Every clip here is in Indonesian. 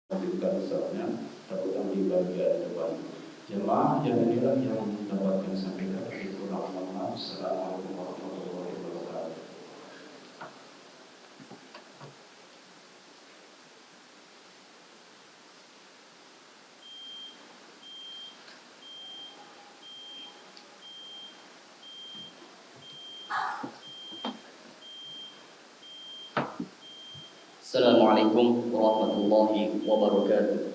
Lanjutkan misalnya terutama di bagian depan jemaah yang inilah yang dapat kami sampaikan. Itu rahmatullah. Assalamualaikum warahmatullahi wabarakatuh. Assalamualaikum warahmatullahi wabarakatuh.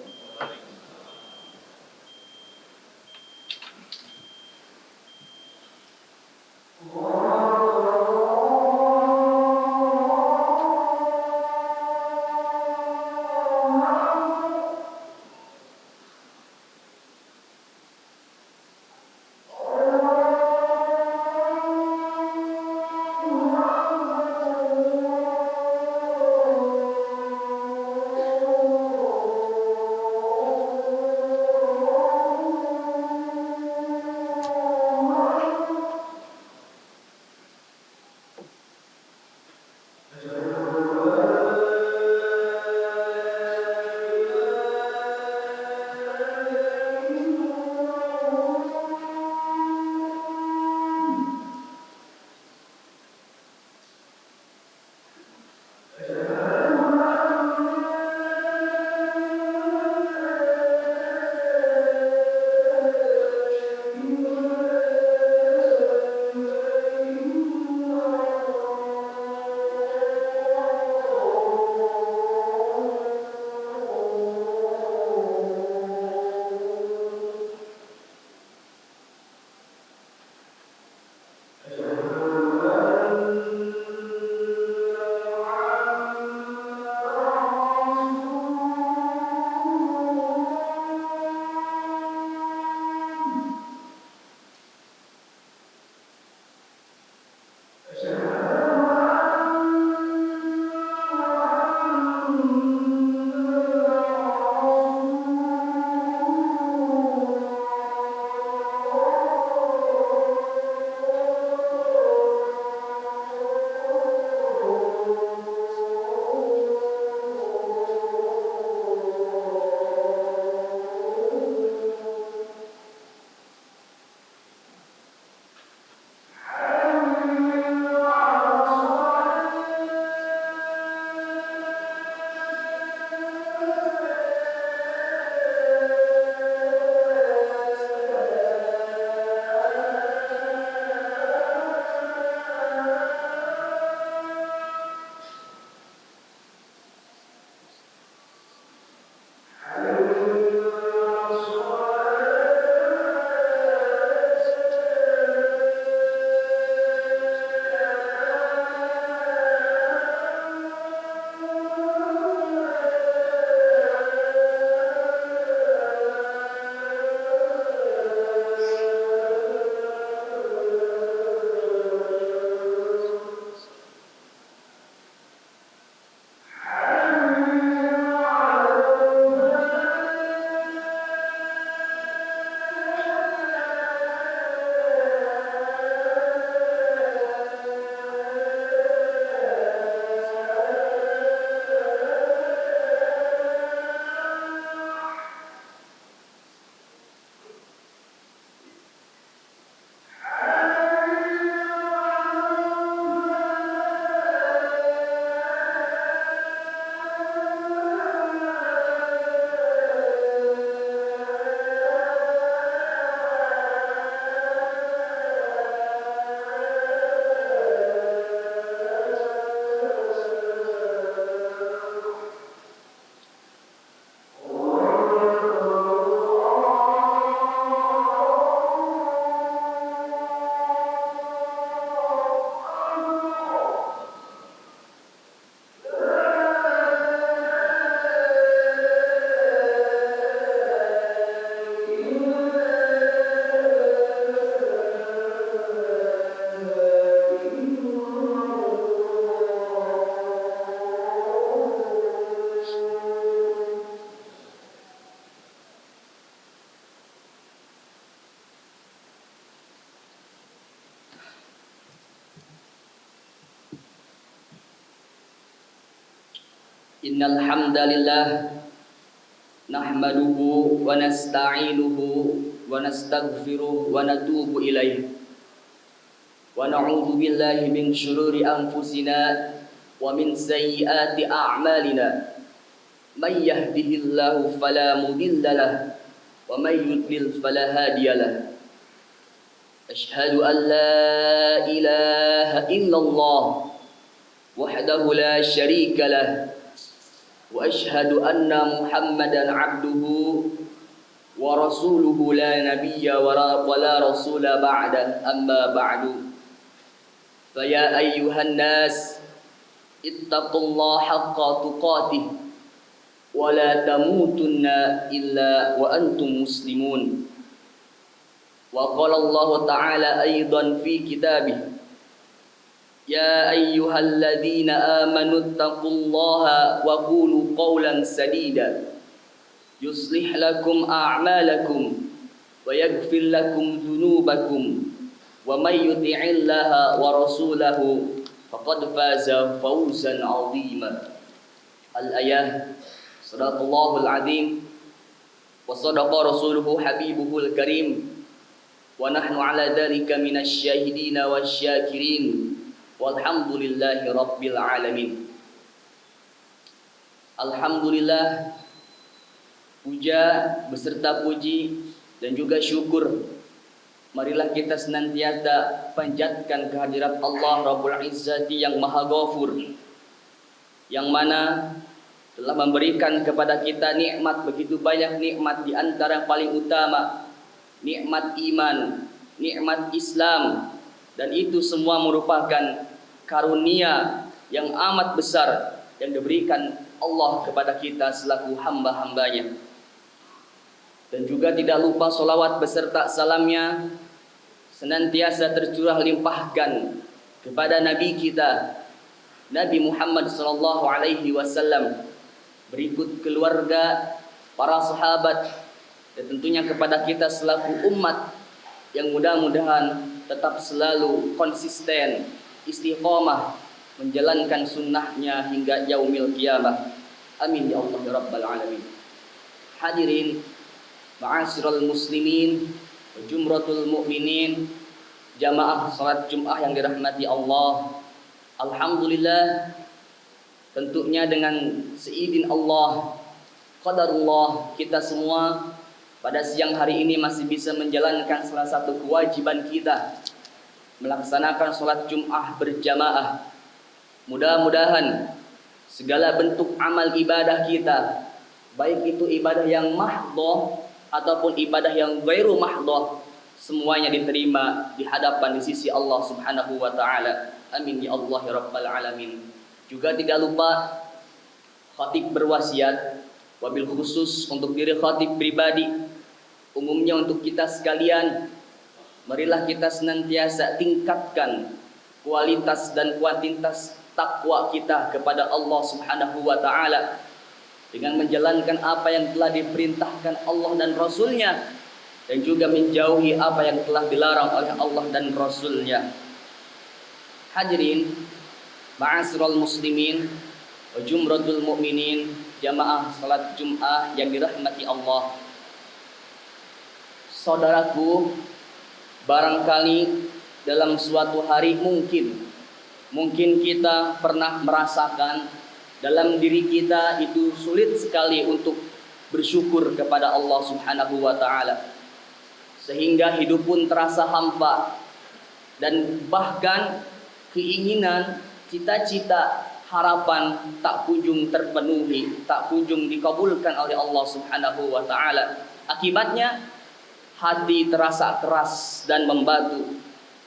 Innal hamdalillah nahmaduhu wa nasta'inuhu wa nastaghfiruh wa natubu ilaih wa na'udzu billahi min syururi anfusina wa min sayyiati a'malina may yahdihillahu fala mudilla lahu wa may yudlil fala hadiya lahu asyhadu an la ilaha illallah wahdahu la syarika lahu wa asyhadu anna Muhammadan abduhu wa rasuluhu la nabiyya wa la rasula ba'da amma ba'du fa ya ayyuhan nas ittaqullaha haqqa tuqatih wa la tamutunna illa wa antum muslimun wa qala Allah ta'ala aidan fi kitabih يا أيها الذين آمنوا اتقوا الله وقولوا قولا سديدا يصلح لكم أعمالكم ويغفر لكم ذنوبكم ومن يطع الله ورسوله فقد فاز فوزا عظيما الآية صدق الله العظيم وصدق رسوله حبيبه الكريم ونحن على ذلك من الشاهدين والشاكرين walhamdulillahi rabbil alamin. Alhamdulillah, puja beserta puji dan juga syukur marilah kita senantiasa panjatkan kehadirat Allah Rabbul Izzati yang Maha Ghafur, yang mana telah memberikan kepada kita nikmat begitu banyak, nikmat di antara yang paling utama nikmat iman, nikmat Islam, dan itu semua merupakan karunia yang amat besar yang diberikan Allah kepada kita selaku hamba-hambanya. Dan juga tidak lupa salawat beserta salamnya senantiasa tercurah limpahkan kepada Nabi kita Nabi Muhammad SAW, berikut keluarga, para sahabat, dan tentunya kepada kita selaku umat yang mudah-mudahan tetap selalu konsisten istiqamah menjalankan sunnahnya hingga yaumil qiyamah. Amin ya Allah ya Rabbal alamin. Hadirin ma'asyiral muslimin wa jumratul mu'minin, jamaah salat Jumat yang dirahmati Allah. Alhamdulillah, tentunya dengan seizin Allah, qadarullah, kita semua pada siang hari ini masih bisa menjalankan salah satu kewajiban kita, melaksanakan sholat Jum'ah berjamaah. Mudah-mudahan segala bentuk amal ibadah kita, baik itu ibadah yang mahdhah ataupun ibadah yang ghairu mahdhah, semuanya diterima di hadapan di sisi Allah Subhanahu wa taala. Amin ya Allah ya Rabbal alamin. Juga tidak lupa khatib berwasiat, wabil khusus untuk diri khatib pribadi, umumnya untuk kita sekalian, marilah kita senantiasa tingkatkan kualitas dan kuantitas takwa kita kepada Allah Subhanahu wa taala dengan menjalankan apa yang telah diperintahkan Allah dan Rasul-Nya, dan juga menjauhi apa yang telah dilarang oleh Allah dan Rasul-Nya. Hadirin ma'asyiral muslimin wa jumratul mu'minin, jamaah salat Jumat yang dirahmati Allah. Saudaraku, barangkali dalam suatu hari mungkin kita pernah merasakan dalam diri kita itu sulit sekali untuk bersyukur kepada Allah Subhanahu wa taala, sehingga hidup pun terasa hampa, dan bahkan keinginan, cita-cita, harapan tak kunjung terpenuhi, tak kunjung dikabulkan oleh Allah Subhanahu wa taala. Akibatnya hati terasa keras dan membatu,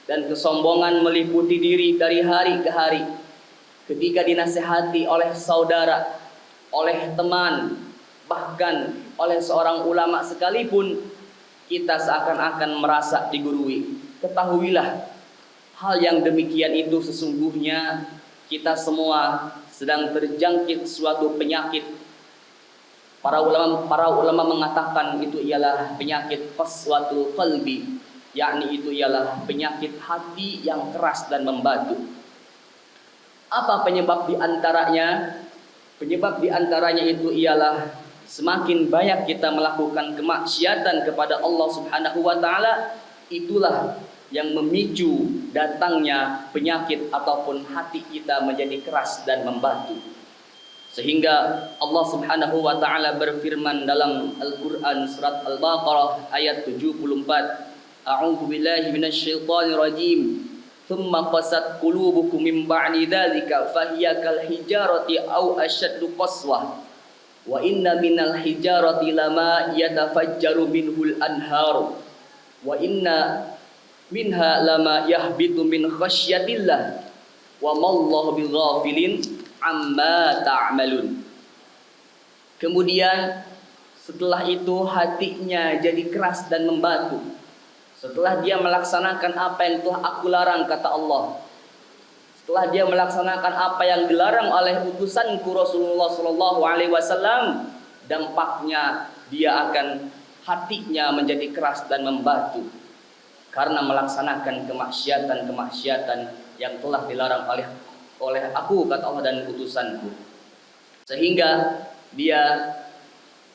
dan kesombongan meliputi diri dari hari ke hari. Ketika dinasihati oleh saudara, oleh teman, bahkan oleh seorang ulama sekalipun, kita seakan-akan merasa digurui. Ketahuilah, hal yang demikian itu sesungguhnya kita semua sedang terjangkit suatu penyakit. Para ulama mengatakan itu ialah penyakit qaswatul qalbi, yakni itu ialah penyakit hati yang keras dan membatu. Apa penyebab di antaranya? Penyebab di antaranya itu ialah semakin banyak kita melakukan kemaksiatan kepada Allah Subhanahu wa taala, itulah yang memicu datangnya penyakit ataupun hati kita menjadi keras dan membatu. Sehingga Allah Subhanahu wa taala berfirman dalam Al-Qur'an surat Al-Baqarah ayat 74, A'udzu billahi minasyaitonir rajim. Tsumma qasat qulubukum min ba'di dzalika fahiya kal hijarati aw ashaddu qaswah. Wa inna minal hijarati lama yatafajjaru minhul anhar. Wa inna minha lama yahbitu min khasyatillah. Wa mallahu bighafilin amma ta'malun. Kemudian setelah itu hatinya jadi keras dan membatu. Setelah dia melaksanakan apa yang telah aku larang, kata Allah. Setelah dia melaksanakan apa yang dilarang oleh utusanku Rasulullah SAW, dampaknya dia akan hatinya menjadi keras dan membatu karena melaksanakan kemaksiatan yang telah dilarang oleh aku, kata Allah, dan utusanku. Sehingga dia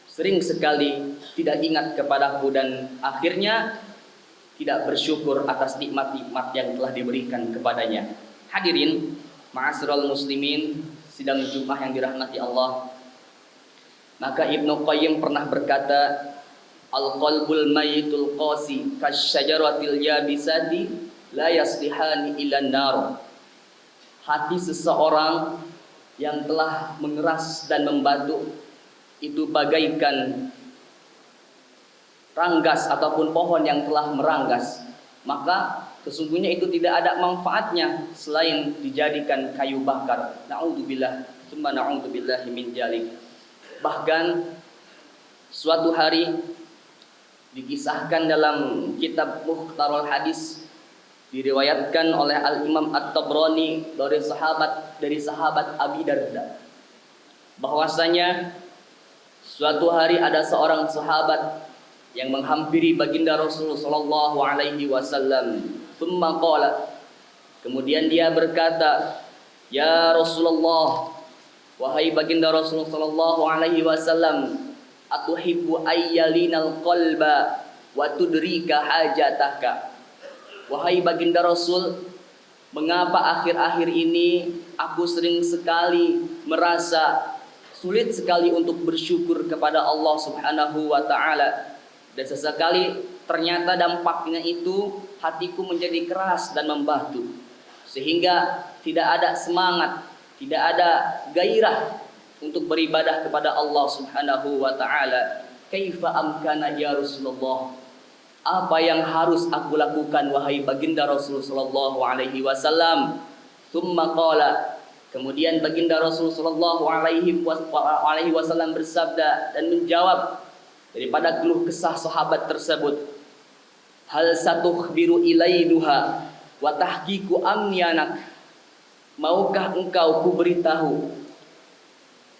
sering sekali tidak ingat kepadaku dan akhirnya tidak bersyukur atas nikmat-nikmat yang telah diberikan kepadanya. Hadirin ma'asyiral muslimin, sidang Jumat yang dirahmati Allah. Maka Ibnu Qayyim pernah berkata, al-qalbul mayyitul qasi kasyajaratil yabisati la yaslihani ila nar. Hati seseorang yang telah mengeras dan membatu itu bagaikan ranggas ataupun pohon yang telah meranggas, maka sesungguhnya itu tidak ada manfaatnya selain dijadikan kayu bakar. Na'udzubillah, tsumma na'udzubillahi min dzalik. Bahkan suatu hari dikisahkan dalam kitab Mukhtarul Hadis, diriwayatkan oleh Al-Imam At-Tabrani dari sahabat Abi Darda, bahwasanya suatu hari ada seorang sahabat yang menghampiri baginda Rasulullah sallallahu alaihi wasallam. Tsumma qala, kemudian dia berkata, "Ya Rasulullah, wahai baginda Rasulullah sallallahu alaihi wasallam, atuhibbu ayyalinal qalba wa tudrika hajataka." Wahai baginda Rasul, mengapa akhir-akhir ini aku sering sekali merasa sulit sekali untuk bersyukur kepada Allah Subhanahu wa taala, dan sesekali ternyata dampaknya itu hatiku menjadi keras dan membatu, sehingga tidak ada semangat, tidak ada gairah untuk beribadah kepada Allah Subhanahu wa taala. Kaifa amkana ya Rasulullah? Apa yang harus aku lakukan wahai baginda Rasul sallallahu alaihi wasallam? Tsumma qala, kemudian baginda Rasul sallallahu alaihi wasallam bersabda dan menjawab daripada keluh kesah sahabat tersebut, hal satukhbiru ilaiduha wa tahqiqu amnianak. Maukah engkau kuberitahu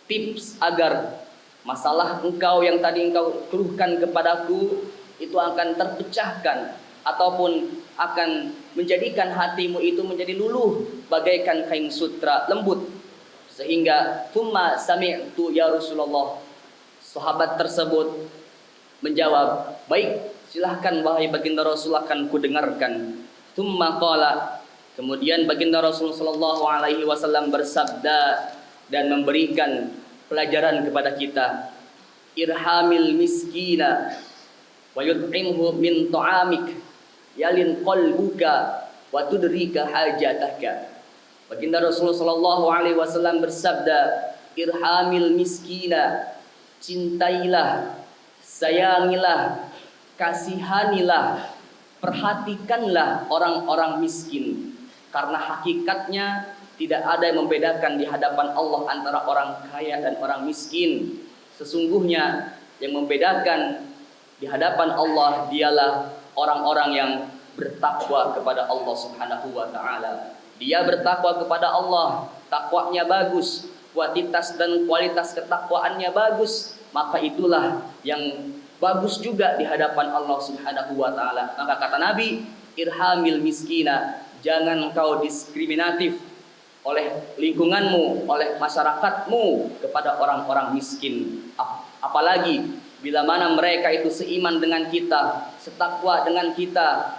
tips agar masalah engkau yang tadi engkau keluhkan kepadaku itu akan terpecahkan ataupun akan menjadikan hatimu itu menjadi luluh bagaikan kain sutra lembut, sehingga thumma sami'tu ya Rasulullah. Sahabat tersebut menjawab, baik, silahkan wahai baginda Rasul, akan kudengarkan. Tsumma qala, kemudian baginda Rasul sallallahu alaihi wasallam bersabda dan memberikan pelajaran kepada kita, irhamil miskina wa yud'imhu min ta'amik yalin qalbuka wa tudrika hajataka. Baginda Rasul sallallahu alaihi wasallam bersabda, irhamil miskina, cintailah, sayangilah, kasihanilah, perhatikanlah orang-orang miskin, karena hakikatnya tidak ada yang membedakan di hadapan Allah antara orang kaya dan orang miskin. Sesungguhnya yang membedakan di hadapan Allah dialah orang-orang yang bertakwa kepada Allah Subhanahu wa taala. Dia bertakwa kepada Allah, takwanya bagus, kuantitas dan kualitas ketakwaannya bagus, maka itulah yang bagus juga di hadapan Allah Subhanahu wa taala. Maka kata Nabi, irhamil miskina, jangan engkau diskriminatif oleh lingkunganmu, oleh masyarakatmu kepada orang-orang miskin. Apalagi bila mana mereka itu seiman dengan kita, setakwa dengan kita,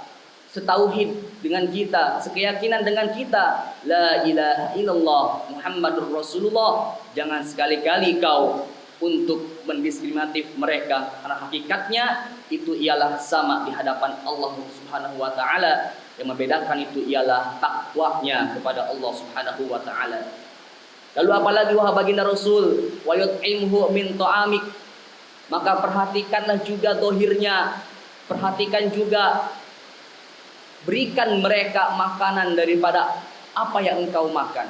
setauhid dengan kita, sekeyakinan dengan kita, la ilaha illallah Muhammadur Rasulullah. Jangan sekali-kali kau untuk mendiskriminatif mereka, karena hakikatnya itu ialah sama di hadapan Allah Subhanahu wa taala. Yang membedakan itu ialah takwanya kepada Allah Subhanahu wa taala. Lalu apalagi wahai baginda Rasul, wa yut'imhu min ta'amik. Maka perhatikanlah juga dohirnya, perhatikan juga, berikan mereka makanan daripada apa yang engkau makan.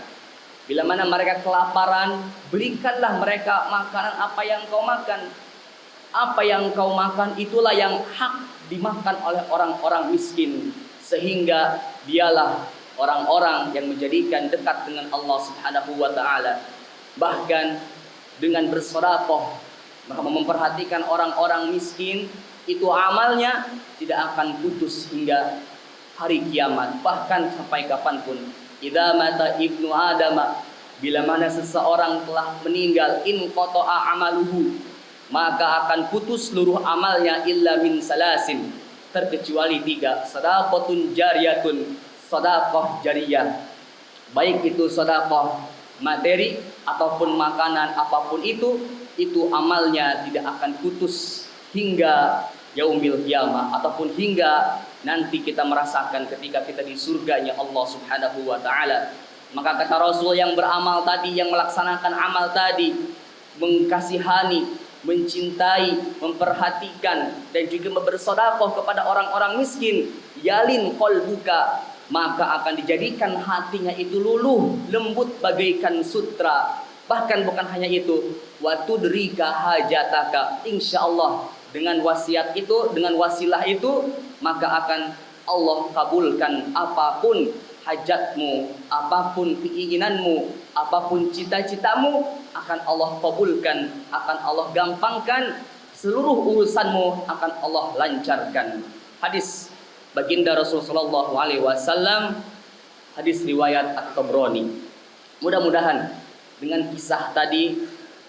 Bila mana mereka kelaparan, berikanlah mereka makanan apa yang engkau makan. Apa yang engkau makan itulah yang hak dimakan oleh orang-orang miskin, sehingga dialah orang-orang yang menjadikan dekat dengan Allah Subhanahu wa taala. Bahkan dengan bersedekah, maka memperhatikan orang-orang miskin, itu amalnya tidak akan putus hingga hari kiamat, bahkan sampai kapanpun. Idza mata ibnu Adam, bila mana seseorang telah meninggal, in qata'a amaluhu, maka akan putus seluruh amalnya illa min salasin, terkecuali 3. Shadaqatun jariyatun, sedekah jariyah. Baik itu sedekah materi ataupun makanan, apapun itu amalnya tidak akan putus hingga yaumil qiyamah, ataupun hingga nanti kita merasakan ketika kita di surganya Allah Subhanahu wa taala. Maka kata Rasul, yang beramal tadi, yang melaksanakan amal tadi, mengkasihani, mencintai, memperhatikan, dan juga bersedekah kepada orang-orang miskin, yalin qalbuka, maka akan dijadikan hatinya itu luluh, lembut bagaikan sutra. Bahkan bukan hanya itu, wa tudrika hajataka, insyaallah dengan wasiat itu, dengan wasilah itu, maka akan Allah kabulkan apapun hajatmu, apapun keinginanmu, apapun cita-citamu, akan Allah kabulkan, akan Allah gampangkan, seluruh urusanmu akan Allah lancarkan. Hadis baginda Rasulullah SAW, hadis riwayat At-Tabrani. Mudah-mudahan dengan kisah tadi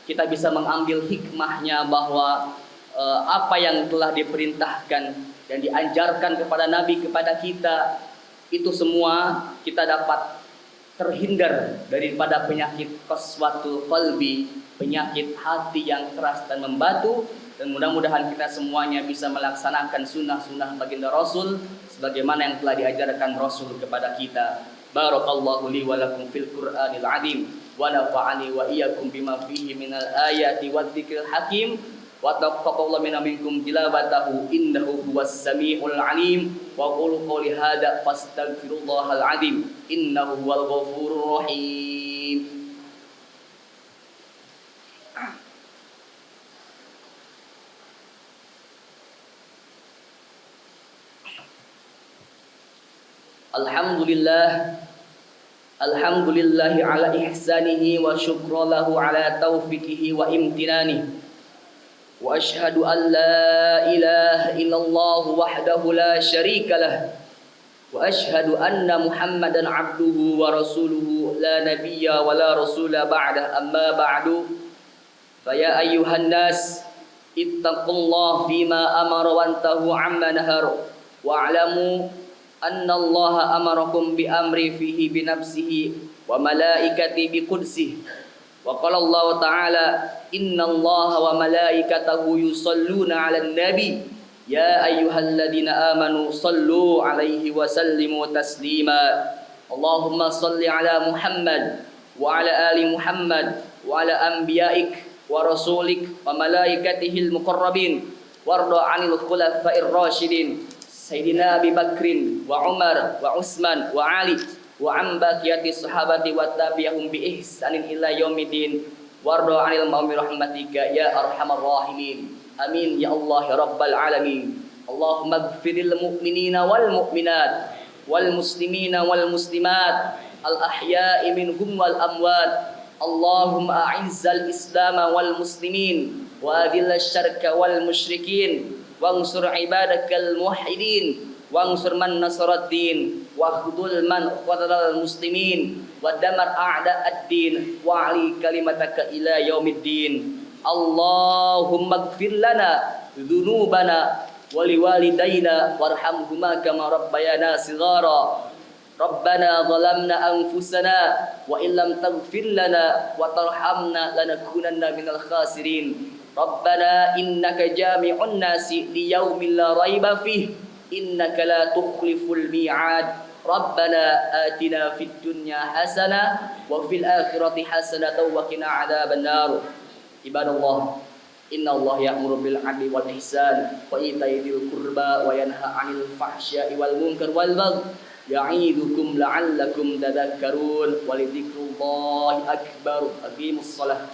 kita bisa mengambil hikmahnya, bahwa apa yang telah diperintahkan dan diajarkan kepada Nabi kepada kita, itu semua kita dapat terhindar daripada penyakit qaswatul qalbi, penyakit hati yang keras dan membatu. Dan mudah-mudahan kita semuanya bisa melaksanakan sunnah-sunnah baginda Rasul sebagaimana yang telah diajarkan Rasul kepada kita. Barakallahu li wa lakum fil Qur'anil azim, wa nafa'ani wa iyyakum bima fihi minal ayati wadh-dhikril hakim, wa taqabbalallahu minna minkum tilawatahu innahu huwas samiul alim. Wa qulu qouli hadza fastaghfirullahal azim innahu huwal ghafurur rahim. Alhamdulillahi ala ihsanihi wa syukra lahu ala taufiqihi wa imtinanihi. Wa ashhadu an la ilaha illallah wahdahu la syarika lah. Wa ashhadu anna Muhammadan abduhu wa rasuluhu la nabiyya wa la rasula ba'dah, amma ba'du. Fa ya ayyuhan nas ittaqullaha fima amara wa antahu amma nahar, wa alamu anna Allah amarakum bi amri fihi bi nafsihi wa malaikati bi qudsihi. Wa qala Allah ta'ala, inna Allah wa malaikatahu yusalluna 'alan nabi ya ayyuhalladzina amanu sallu 'alaihi wa sallimu taslima. Allahumma salli 'ala Muhammad wa 'ala ali Muhammad wa 'ala anbiya'ik wa rasulik wa malaikatihil muqarrabin warda 'anil khulafa'ir rasyidin Sayyidina Abi Bakrin wa Umar wa Utsman wa Ali wa an baqiyati sahabati wa tabi'ahum bi ihsanin ila yaumiddin warda 'anil maumi rahmatika ya arhamar rahimin. Amin ya Allah ya rabbal alamin. Allahumma ighfiril mu'minina wal mu'minat wal muslimina wal muslimat al ahya'i minhum wal amwat. Allahumma a'izzal islam wal muslimin wa adhillash syarka wal musyrikin wansur ibadakal muwahhidin wansur man nasaraddin wa khudul man qadal muslimin wa damar a'da'ad din wa ali kalimataka ila yaumiddin. Allahumma ighfir lana dzunubana wa liwalidayna warhamhuma kama rabbayana shighara. Rabbana zalamna anfusana wa illam taghfir lana wa tarhamna lanakunanna minal khasirin. Rabbana innaka jami'un nasi liyaumin la raiba fih innaka la tukhliful mi'ad. Rabbana atina fid dunya hasanah wa fil akhirati hasanatan wa qina adzaban nar. Ibadallah, inna Allah ya'muru bil 'adli wal ihsan wa ita'i dzil qurba wa yanha 'anil fahsya'i wal munkar wal baghi ya'idukum la'allakum tadhakkarun wa lidzikrullahi akbar. Aqimus shalah.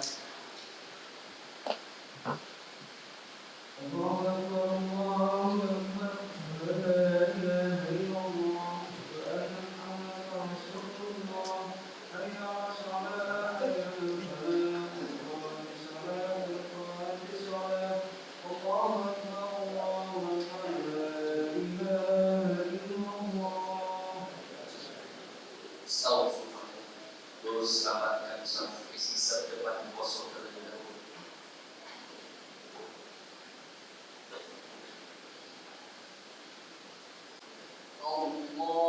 Terus selamatkan satu isi depan kosong terlebih dahulu. Allah